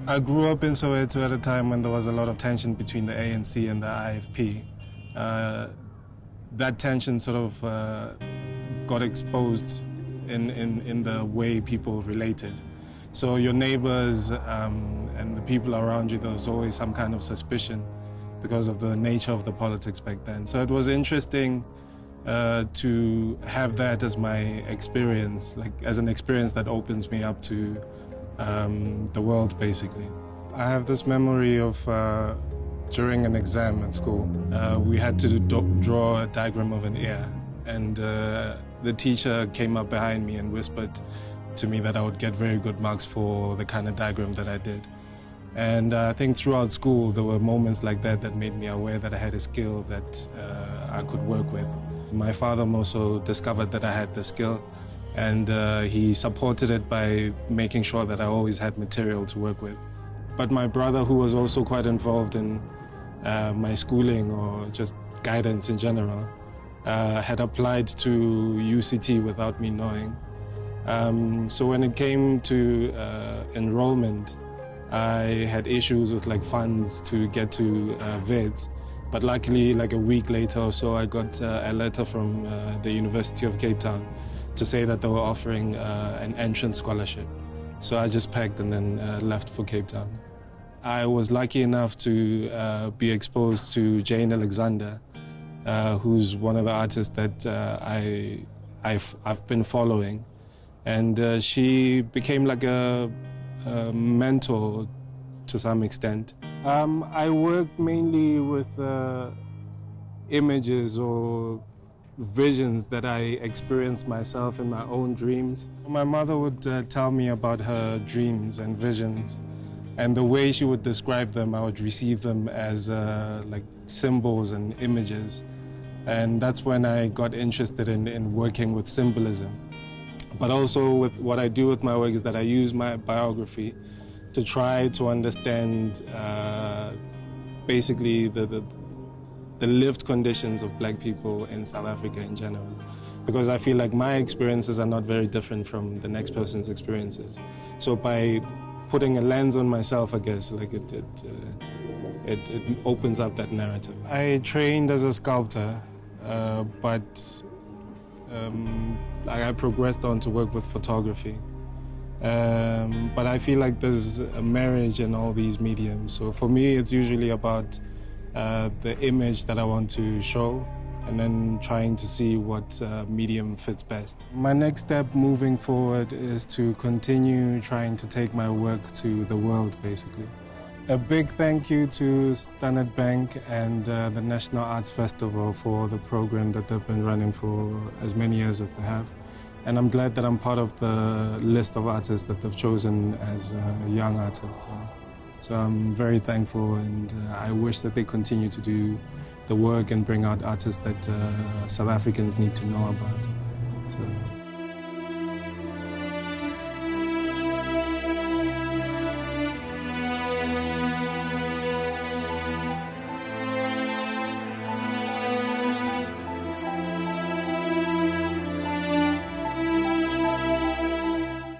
I grew up in Soweto at a time when there was a lot of tension between the ANC and the IFP. That tension sort of got exposed in the way people related. So your neighbors and the people around you, there was always some kind of suspicion because of the nature of the politics back then. So it was interesting to have that as my experience, like as an experience that opens me up to the world, basically. I have this memory of during an exam at school, we had to draw a diagram of an ear, and the teacher came up behind me and whispered to me that I would get very good marks for the kind of diagram that I did. And I think throughout school there were moments like that that made me aware that I had a skill that I could work with. My father also discovered that I had the skill, and he supported it by making sure that I always had material to work with. But my brother, who was also quite involved in my schooling or just guidance in general, had applied to UCT without me knowing. So when it came to enrollment, I had issues with like funds to get to VEDS. But luckily, like a week later or so, I got a letter from the University of Cape Town to say that they were offering an entrance scholarship. So I just packed and then left for Cape Town. I was lucky enough to be exposed to Jane Alexander, who's one of the artists that I've been following. And she became like a mentor to some extent. I work mainly with images or visions that I experience myself in my own dreams. My mother would tell me about her dreams and visions, and the way she would describe them, I would receive them as like symbols and images. And that's when I got interested in working with symbolism. But also with what I do with my work is that I use my biography to try to understand basically the lived conditions of black people in South Africa in general. Because I feel like my experiences are not very different from the next person's experiences. So by putting a lens on myself, I guess, like it opens up that narrative. I trained as a sculptor, but I progressed on to work with photography. But I feel like there's a marriage in all these mediums. So for me, it's usually about the image that I want to show, and then trying to see what medium fits best. My next step moving forward is to continue trying to take my work to the world, basically. A big thank you to Standard Bank and the National Arts Festival for the program that they've been running for as many years as they have. And I'm glad that I'm part of the list of artists that they've chosen as young artists. So I'm very thankful, and I wish that they continue to do the work and bring out artists that South Africans need to know about. So.